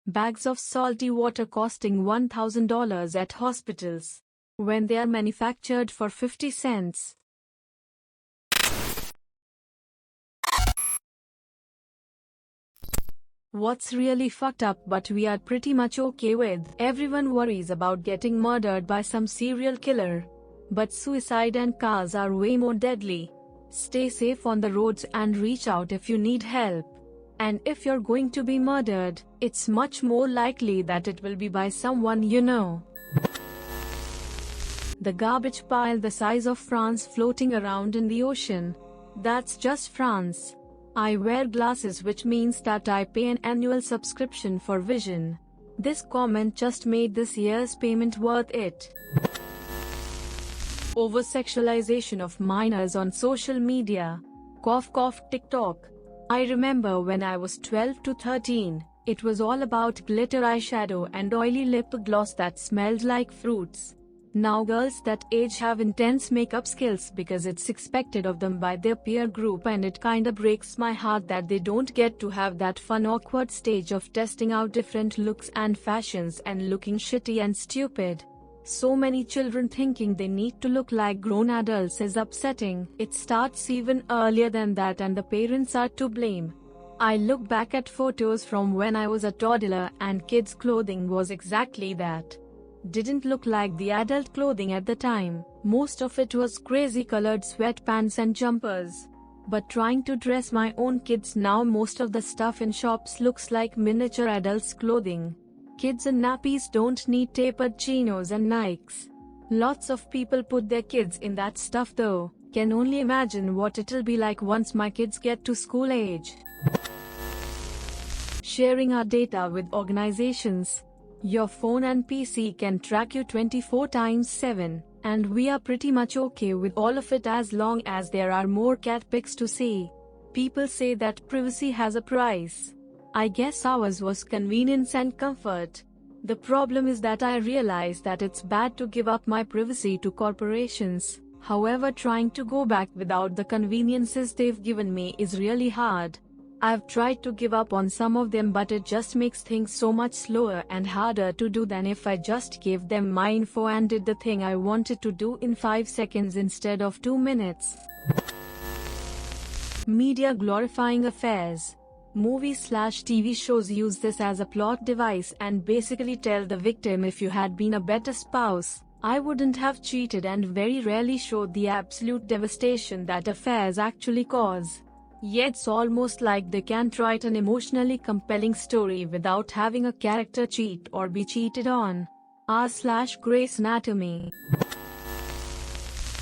Bags of salty water costing $1,000 at hospitals, when they are manufactured for 50 cents. What's really fucked up but we are pretty much okay with? Everyone worries about getting murdered by some serial killer. But suicide and cars are way more deadly. Stay safe on the roads and reach out if you need help. And if you're going to be murdered, it's much more likely that it will be by someone you know. The garbage pile the size of France floating around in the ocean. That's just France. I wear glasses, which means that I pay an annual subscription for vision. This comment just made this year's payment worth it. Over-sexualization of minors on social media. Cough cough TikTok. I remember when I was 12 to 13, it was all about glitter eyeshadow and oily lip gloss that smelled like fruits. Now girls that age have intense makeup skills because it's expected of them by their peer group, and it kinda breaks my heart that they don't get to have that fun awkward stage of testing out different looks and fashions and looking shitty and stupid. So many children thinking they need to look like grown adults is upsetting. It starts even earlier than that, and the parents are to blame. I look back at photos from when I was a toddler and kids' clothing was exactly that. Didn't look like the adult clothing at the time. Most of it was crazy colored sweatpants and jumpers. But trying to dress my own kids now, most of the stuff in shops looks like miniature adults' clothing. Kids in nappies don't need tapered chinos and Nikes. Lots of people put their kids in that stuff though. Can only imagine what it'll be like once my kids get to school age. Sharing our data with organizations. Your phone and PC can track you 24/7, and we are pretty much okay with all of it as long as there are more cat pics to see. People say that privacy has a price. I guess ours was convenience and comfort. The problem is that I realize that it's bad to give up my privacy to corporations. However, trying to go back without the conveniences they've given me is really hard. I've tried to give up on some of them, but it just makes things so much slower and harder to do than if I just gave them my info and did the thing I wanted to do in 5 seconds instead of 2 minutes. Media glorifying affairs. Movies/TV shows use this as a plot device and basically tell the victim, if you had been a better spouse, I wouldn't have cheated, and very rarely show the absolute devastation that affairs actually cause. Yet it's almost like they can't write an emotionally compelling story without having a character cheat or be cheated on. r/Grey's Anatomy.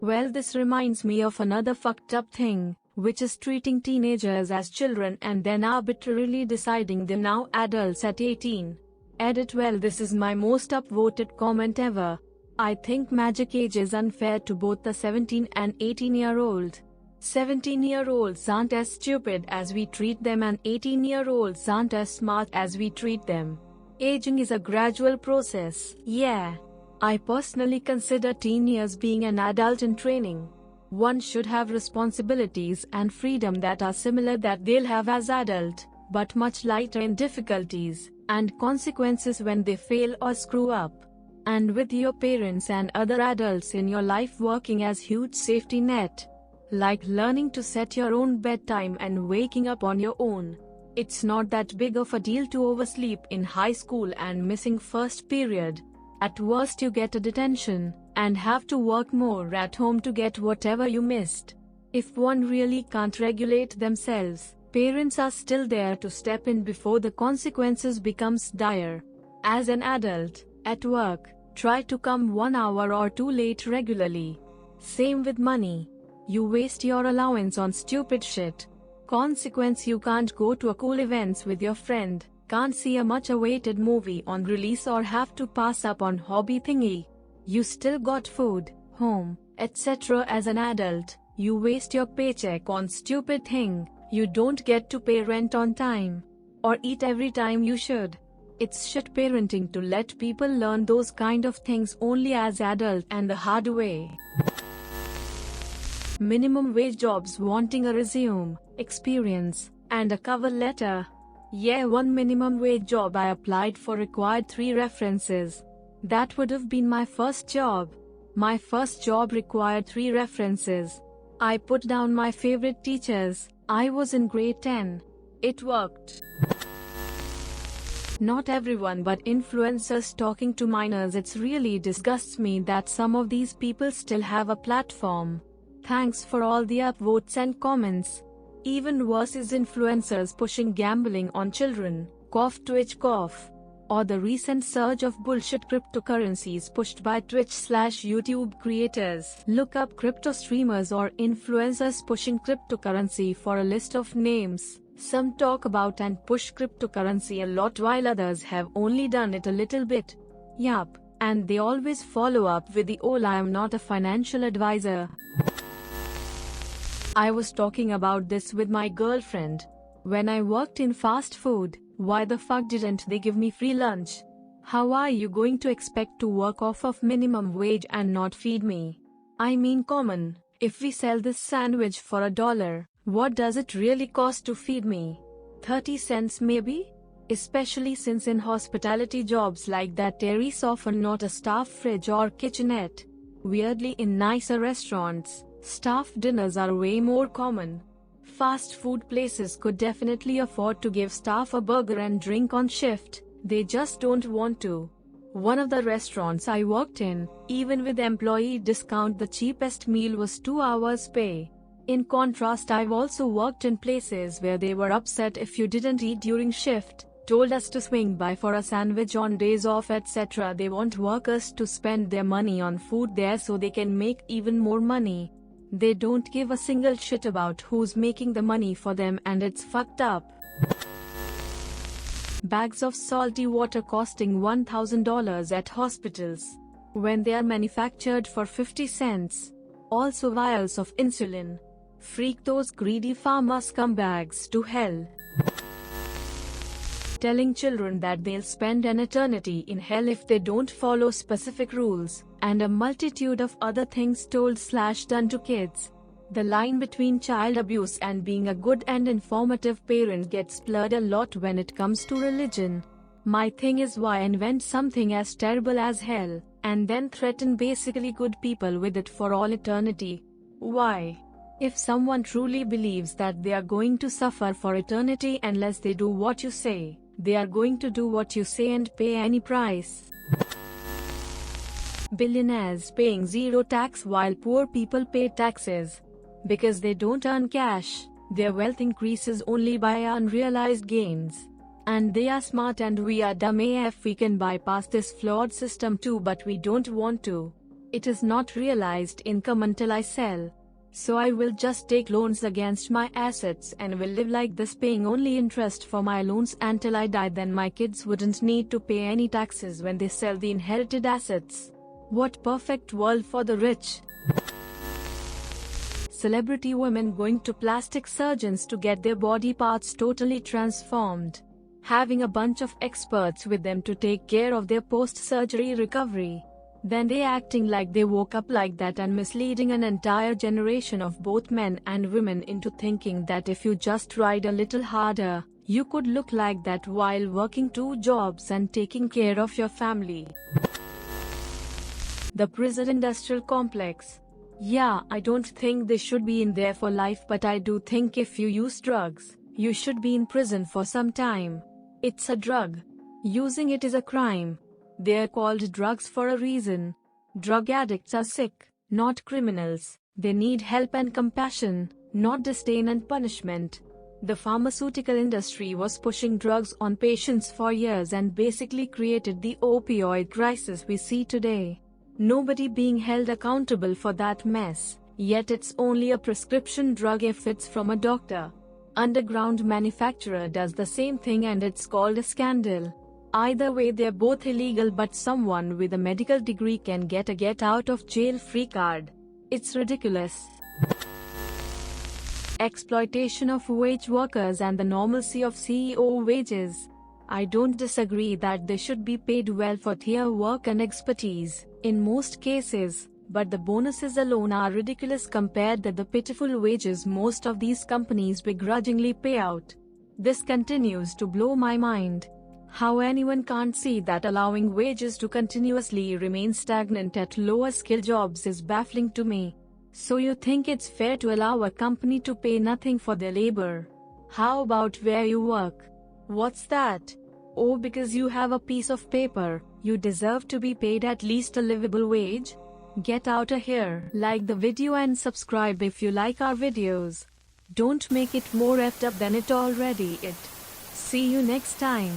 Well, this reminds me of another fucked up thing, which is treating teenagers as children and then arbitrarily deciding they're now adults at 18. Edit. Well, this is my most upvoted comment ever. I think magic age is unfair to both the 17 and 18-year-old. 17-year-olds aren't as stupid as we treat them, and 18-year-olds aren't as smart as we treat them. Aging is a gradual process. Yeah. I personally consider teen years being an adult in training. One should have responsibilities and freedom that are similar that they'll have as adult, but much lighter in difficulties and consequences when they fail or screw up. And with your parents and other adults in your life working as huge safety net. Like learning to set your own bedtime and waking up on your own. It's not that big of a deal to oversleep in high school and missing first period. At worst you get a detention, and have to work more at home to get whatever you missed. If one really can't regulate themselves, parents are still there to step in before the consequences becomes dire. As an adult, at work, try to come 1 hour or 2 late regularly. Same with money. You waste your allowance on stupid shit. Consequence: you can't go to a cool events with your friend, can't see a much awaited movie on release, or have to pass up on hobby thingy. You still got food, home, etc. As an adult, you waste your paycheck on stupid thing. You don't get to pay rent on time, or eat every time you should. It's shit parenting to let people learn those kind of things only as adult and the hard way. Minimum wage jobs wanting a resume, experience, and a cover letter. Yeah, one minimum wage job I applied for required 3 references. That would have been my first job. My first job required 3 references. I put down my favorite teachers. I was in grade 10. It worked. Not everyone but influencers talking to minors. It really disgusts me that some of these people still have a platform. Thanks for all the upvotes and comments. Even worse is influencers pushing gambling on children, cough Twitch cough. Or the recent surge of bullshit cryptocurrencies pushed by Twitch/YouTube creators. Look up crypto streamers or influencers pushing cryptocurrency for a list of names. Some talk about and push cryptocurrency a lot while others have only done it a little bit. Yup, and they always follow up with the "Oh, I am not a financial advisor." I was talking about this with my girlfriend. When I worked in fast food, why the fuck didn't they give me free lunch? How are you going to expect to work off of minimum wage and not feed me? I mean, common. If we sell this sandwich for $1, what does it really cost to feed me? 30 cents maybe? Especially since in hospitality jobs like that there is often not a staff fridge or kitchenette. Weirdly, in nicer restaurants, staff dinners are way more common. Fast food places could definitely afford to give staff a burger and drink on shift, they just don't want to. One of the restaurants I worked in, even with employee discount, the cheapest meal was 2 hours pay. In contrast, I've also worked in places where they were upset if you didn't eat during shift, told us to swing by for a sandwich on days off, etc. They want workers to spend their money on food there so they can make even more money. They don't give a single shit about who's making the money for them, and it's fucked up. Bags of salty water costing $1,000 at hospitals, when they are manufactured for 50 cents. Also vials of insulin. Freak those greedy pharma scumbags to hell. Telling children that they'll spend an eternity in hell if they don't follow specific rules, and a multitude of other things told/done to kids. The line between child abuse and being a good and informative parent gets blurred a lot when it comes to religion. My thing is, why invent something as terrible as hell, and then threaten basically good people with it for all eternity? Why? If someone truly believes that they are going to suffer for eternity unless they do what you say, they are going to do what you say and pay any price. Billionaires paying zero tax while poor people pay taxes. Because they don't earn cash, their wealth increases only by unrealized gains. And they are smart and we are dumb AF. We can bypass this flawed system too, but we don't want to. It is not realized income until I sell. So I will just take loans against my assets and will live like this, paying only interest for my loans until I die. Then my kids wouldn't need to pay any taxes when they sell the inherited assets. What perfect world for the rich. Celebrity women going to plastic surgeons to get their body parts totally transformed. Having a bunch of experts with them to take care of their post-surgery recovery. Then they acting like they woke up like that and misleading an entire generation of both men and women into thinking that if you just tried a little harder, you could look like that while working 2 jobs and taking care of your family. The prison industrial complex. Yeah, I don't think they should be in there for life, but I do think if you use drugs, you should be in prison for some time. It's a drug. Using it is a crime. They're called drugs for a reason. Drug addicts are sick, not criminals. They need help and compassion, not disdain and punishment. The pharmaceutical industry was pushing drugs on patients for years and basically created the opioid crisis we see today. Nobody being held accountable for that mess, yet it's only a prescription drug if it's from a doctor. Underground manufacturer does the same thing and it's called a scandal. Either way, they're both illegal, but someone with a medical degree can get a get out of jail free card. It's ridiculous. Exploitation of wage workers and the normalcy of CEO wages. I don't disagree that they should be paid well for their work and expertise, in most cases, but the bonuses alone are ridiculous compared to the pitiful wages most of these companies begrudgingly pay out. This continues to blow my mind. How anyone can't see that allowing wages to continuously remain stagnant at lower skill jobs is baffling to me. So you think it's fair to allow a company to pay nothing for their labor? How about where you work? What's that? Oh, because you have a piece of paper, you deserve to be paid at least a livable wage? Get out of here. Like the video and subscribe if you like our videos. Don't make it more effed up than it already is. See you next time.